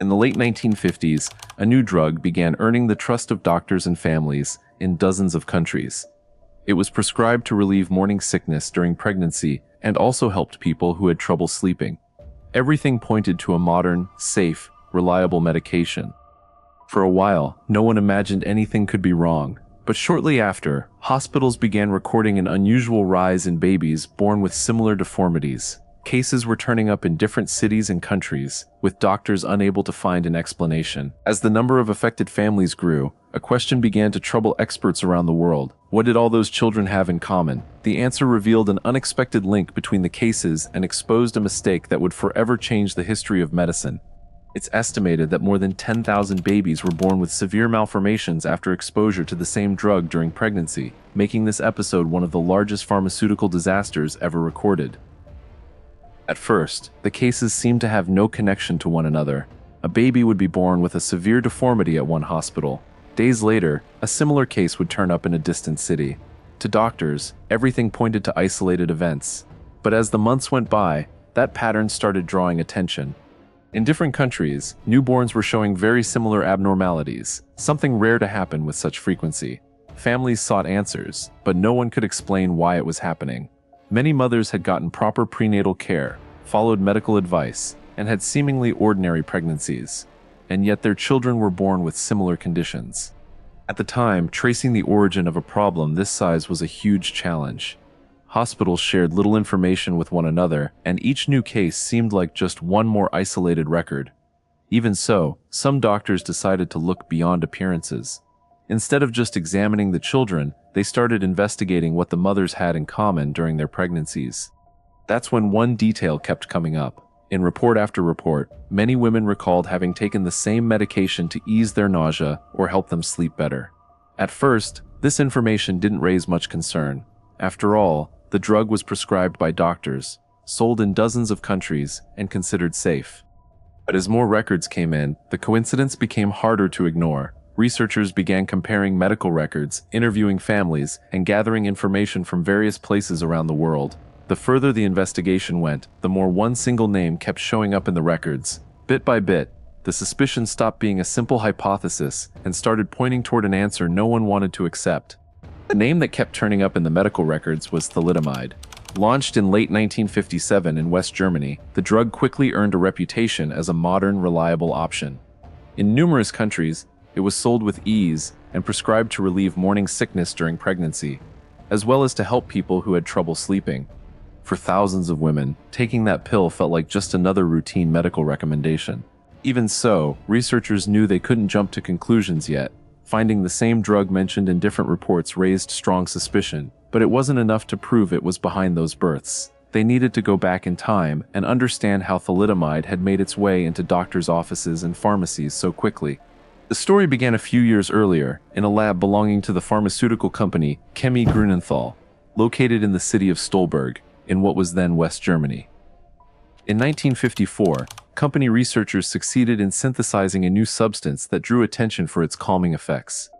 In the late 1950s, a new drug began earning the trust of doctors and families in dozens of countries. It was prescribed to relieve morning sickness during pregnancy and also helped people who had trouble sleeping. Everything pointed to a modern, safe, reliable medication. For a while, no one imagined anything could be wrong, but shortly after, hospitals began recording an unusual rise in babies born with similar deformities. Cases were turning up in different cities and countries, with doctors unable to find an explanation. As the number of affected families grew, a question began to trouble experts around the world. What did all those children have in common? The answer revealed an unexpected link between the cases and exposed a mistake that would forever change the history of medicine. It's estimated that more than 10,000 babies were born with severe malformations after exposure to the same drug during pregnancy, making this episode one of the largest pharmaceutical disasters ever recorded. At first, the cases seemed to have no connection to one another. A baby would be born with a severe deformity at one hospital. Days later, a similar case would turn up in a distant city. To doctors, everything pointed to isolated events. But as the months went by, that pattern started drawing attention. In different countries, newborns were showing very similar abnormalities, something rare to happen with such frequency. Families sought answers, but no one could explain why it was happening. Many mothers had gotten proper prenatal care, followed medical advice, and had seemingly ordinary pregnancies. And yet their children were born with similar conditions. At the time, tracing the origin of a problem this size was a huge challenge. Hospitals shared little information with one another, and each new case seemed like just one more isolated record. Even so, some doctors decided to look beyond appearances. Instead of just examining the children, they started investigating what the mothers had in common during their pregnancies. That's when one detail kept coming up. In report after report, many women recalled having taken the same medication to ease their nausea or help them sleep better. At first, this information didn't raise much concern. After all, the drug was prescribed by doctors, sold in dozens of countries, and considered safe. But as more records came in, the coincidence became harder to ignore. Researchers began comparing medical records, interviewing families, and gathering information from various places around the world. The further the investigation went, the more one single name kept showing up in the records. Bit by bit, the suspicion stopped being a simple hypothesis and started pointing toward an answer no one wanted to accept. The name that kept turning up in the medical records was thalidomide. Launched in late 1957 in West Germany, the drug quickly earned a reputation as a modern, reliable option. In numerous countries, it was sold with ease and prescribed to relieve morning sickness during pregnancy, as well as to help people who had trouble sleeping. For thousands of women, taking that pill felt like just another routine medical recommendation. Even so, researchers knew they couldn't jump to conclusions yet. Finding the same drug mentioned in different reports raised strong suspicion, but it wasn't enough to prove it was behind those births. They needed to go back in time and understand how thalidomide had made its way into doctors' offices and pharmacies so quickly. The story began a few years earlier, in a lab belonging to the pharmaceutical company Chemie Grünenthal, located in the city of Stolberg, in what was then West Germany. In 1954, company researchers succeeded in synthesizing a new substance that drew attention for its calming effects.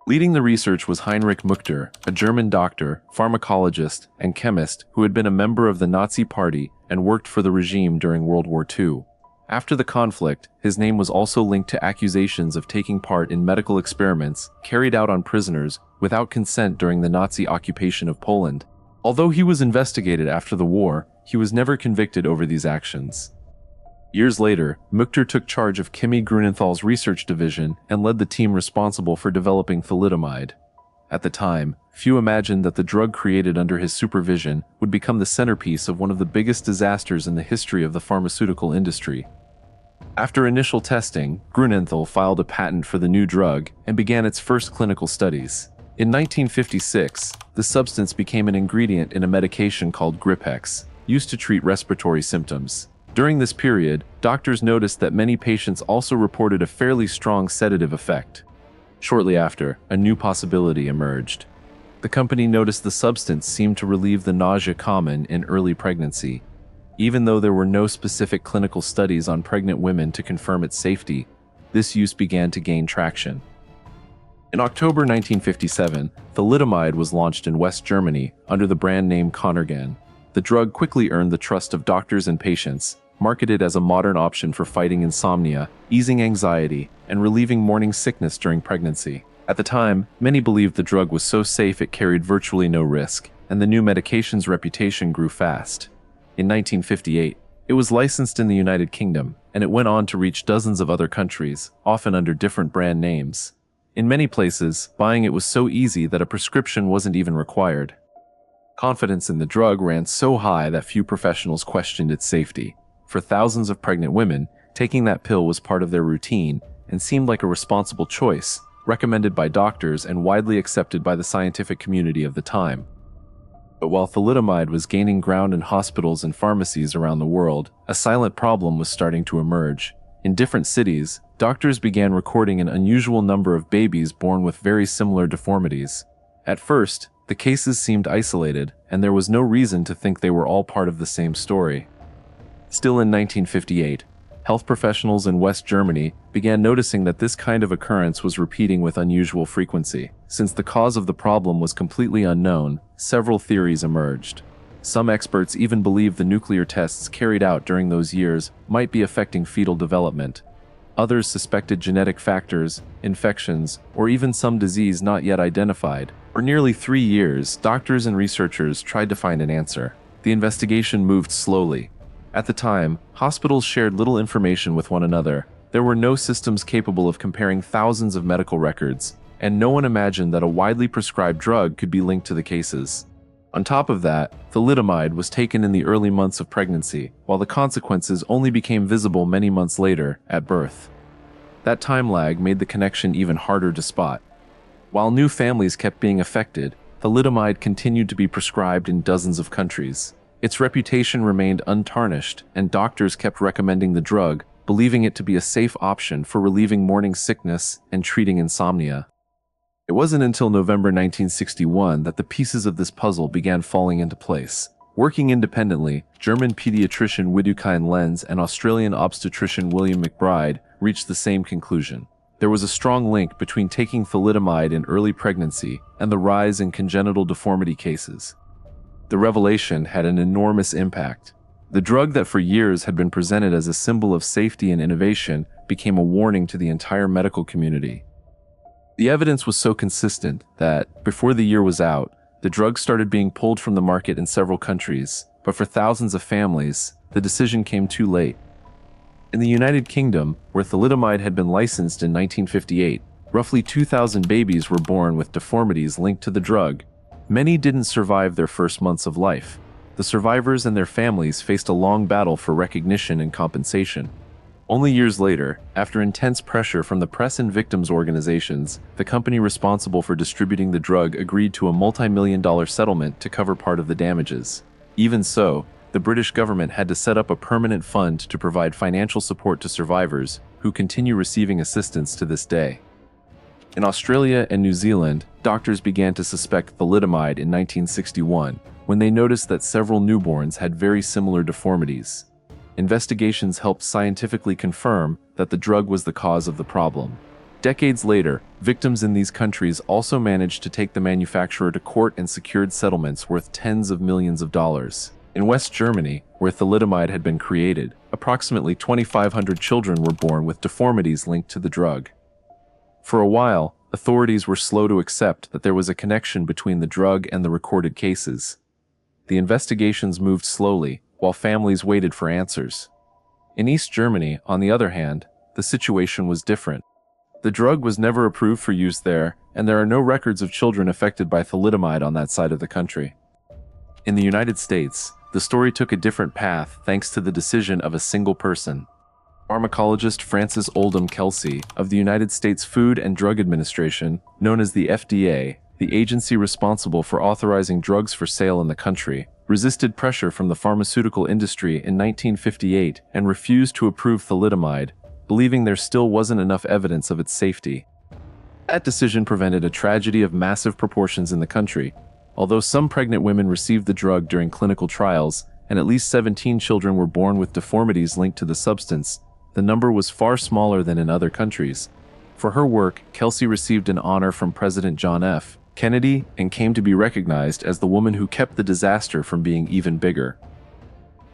Leading the research was Heinrich Muchter, a German doctor, pharmacologist, and chemist who had been a member of the Nazi Party and worked for the regime during World War II. After the conflict, his name was also linked to accusations of taking part in medical experiments carried out on prisoners without consent during the Nazi occupation of Poland. Although he was investigated after the war, he was never convicted over these actions. Years later, Muchter took charge of Chemie Grünenthal's research division and led the team responsible for developing thalidomide. At the time, few imagined that the drug created under his supervision would become the centerpiece of one of the biggest disasters in the history of the pharmaceutical industry. After initial testing, Grünenthal filed a patent for the new drug and began its first clinical studies. In 1956, the substance became an ingredient in a medication called Gripex, used to treat respiratory symptoms. During this period, doctors noticed that many patients also reported a fairly strong sedative effect. Shortly after, a new possibility emerged. The company noticed the substance seemed to relieve the nausea common in early pregnancy. Even though there were no specific clinical studies on pregnant women to confirm its safety, this use began to gain traction. In October 1957, thalidomide was launched in West Germany under the brand name Conergan. The drug quickly earned the trust of doctors and patients, marketed as a modern option for fighting insomnia, easing anxiety, and relieving morning sickness during pregnancy. At the time, many believed the drug was so safe it carried virtually no risk, and the new medication's reputation grew fast. In 1958, it was licensed in the United Kingdom, and it went on to reach dozens of other countries, often under different brand names. In many places, buying it was so easy that a prescription wasn't even required. Confidence in the drug ran so high that few professionals questioned its safety. For thousands of pregnant women, taking that pill was part of their routine and seemed like a responsible choice, recommended by doctors and widely accepted by the scientific community of the time. But while thalidomide was gaining ground in hospitals and pharmacies around the world, a silent problem was starting to emerge. In different cities, doctors began recording an unusual number of babies born with very similar deformities. At first, the cases seemed isolated, and there was no reason to think they were all part of the same story. Still in 1958, health professionals in West Germany began noticing that this kind of occurrence was repeating with unusual frequency. Since the cause of the problem was completely unknown, several theories emerged. Some experts even believed the nuclear tests carried out during those years might be affecting fetal development. Others suspected genetic factors, infections, or even some disease not yet identified. For nearly 3 years, doctors and researchers tried to find an answer. The investigation moved slowly. At the time, hospitals shared little information with one another. There were no systems capable of comparing thousands of medical records, and no one imagined that a widely prescribed drug could be linked to the cases. On top of that, thalidomide was taken in the early months of pregnancy, while the consequences only became visible many months later, at birth. That time lag made the connection even harder to spot. While new families kept being affected, thalidomide continued to be prescribed in dozens of countries. Its reputation remained untarnished, and doctors kept recommending the drug, believing it to be a safe option for relieving morning sickness and treating insomnia. It wasn't until November 1961 that the pieces of this puzzle began falling into place. Working independently, German pediatrician Widukind Lenz and Australian obstetrician William McBride reached the same conclusion. There was a strong link between taking thalidomide in early pregnancy and the rise in congenital deformity cases. The revelation had an enormous impact. The drug that for years had been presented as a symbol of safety and innovation became a warning to the entire medical community. The evidence was so consistent that, before the year was out, the drug started being pulled from the market in several countries, but for thousands of families, the decision came too late. In the United Kingdom, where thalidomide had been licensed in 1958, roughly 2,000 babies were born with deformities linked to the drug. Many didn't survive their first months of life. The survivors and their families faced a long battle for recognition and compensation. Only years later, after intense pressure from the press and victims' organizations, the company responsible for distributing the drug agreed to a multi-million-dollar settlement to cover part of the damages. Even so, the British government had to set up a permanent fund to provide financial support to survivors, who continue receiving assistance to this day. In Australia and New Zealand, doctors began to suspect thalidomide in 1961, when they noticed that several newborns had very similar deformities. Investigations helped scientifically confirm that the drug was the cause of the problem. Decades later, victims in these countries also managed to take the manufacturer to court and secured settlements worth tens of millions of dollars. In West Germany, where thalidomide had been created, approximately 2,500 children were born with deformities linked to the drug. For a while, authorities were slow to accept that there was a connection between the drug and the recorded cases. The investigations moved slowly, while families waited for answers. In East Germany, on the other hand, the situation was different. The drug was never approved for use there, and there are no records of children affected by thalidomide on that side of the country. In the United States, the story took a different path thanks to the decision of a single person. Pharmacologist Francis Oldham Kelsey of the United States Food and Drug Administration, known as the FDA, the agency responsible for authorizing drugs for sale in the country, resisted pressure from the pharmaceutical industry in 1958 and refused to approve thalidomide, believing there still wasn't enough evidence of its safety. That decision prevented a tragedy of massive proportions in the country. Although some pregnant women received the drug during clinical trials, and at least 17 children were born with deformities linked to the substance, the number was far smaller than in other countries. For her work, Kelsey received an honor from President John F. Kennedy and came to be recognized as the woman who kept the disaster from being even bigger.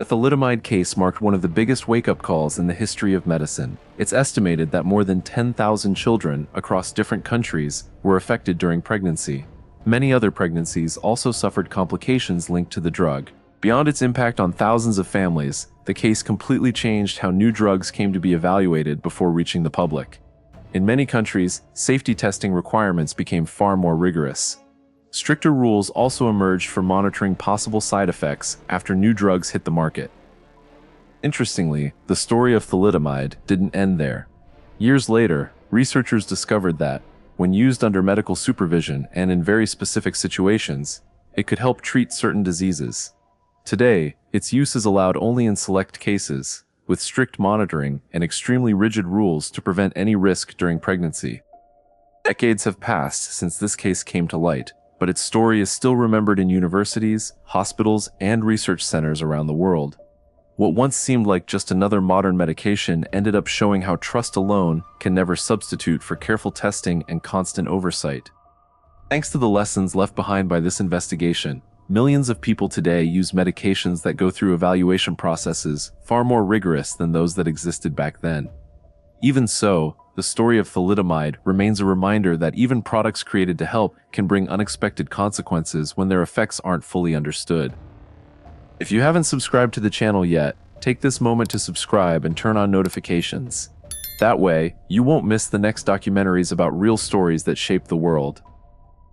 The thalidomide case marked one of the biggest wake-up calls in the history of medicine. It's estimated that more than 10,000 children across different countries were affected during pregnancy. Many other pregnancies also suffered complications linked to the drug. Beyond its impact on thousands of families, the case completely changed how new drugs came to be evaluated before reaching the public. In many countries, safety testing requirements became far more rigorous. Stricter rules also emerged for monitoring possible side effects after new drugs hit the market. Interestingly, the story of thalidomide didn't end there. Years later, researchers discovered that, when used under medical supervision and in very specific situations, it could help treat certain diseases. Today, its use is allowed only in select cases, with strict monitoring and extremely rigid rules to prevent any risk during pregnancy. Decades have passed since this case came to light, but its story is still remembered in universities, hospitals, and research centers around the world. What once seemed like just another modern medication ended up showing how trust alone can never substitute for careful testing and constant oversight. Thanks to the lessons left behind by this investigation, millions of people today use medications that go through evaluation processes far more rigorous than those that existed back then. Even so, the story of thalidomide remains a reminder that even products created to help can bring unexpected consequences when their effects aren't fully understood. If you haven't subscribed to the channel yet, take this moment to subscribe and turn on notifications. That way, you won't miss the next documentaries about real stories that shape the world.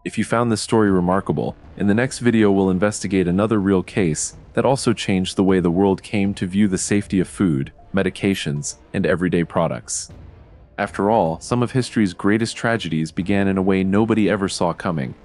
If you found this story remarkable, in the next video we'll investigate another real case that also changed the way the world came to view the safety of food, medications, and everyday products. After all, some of history's greatest tragedies began in a way nobody ever saw coming,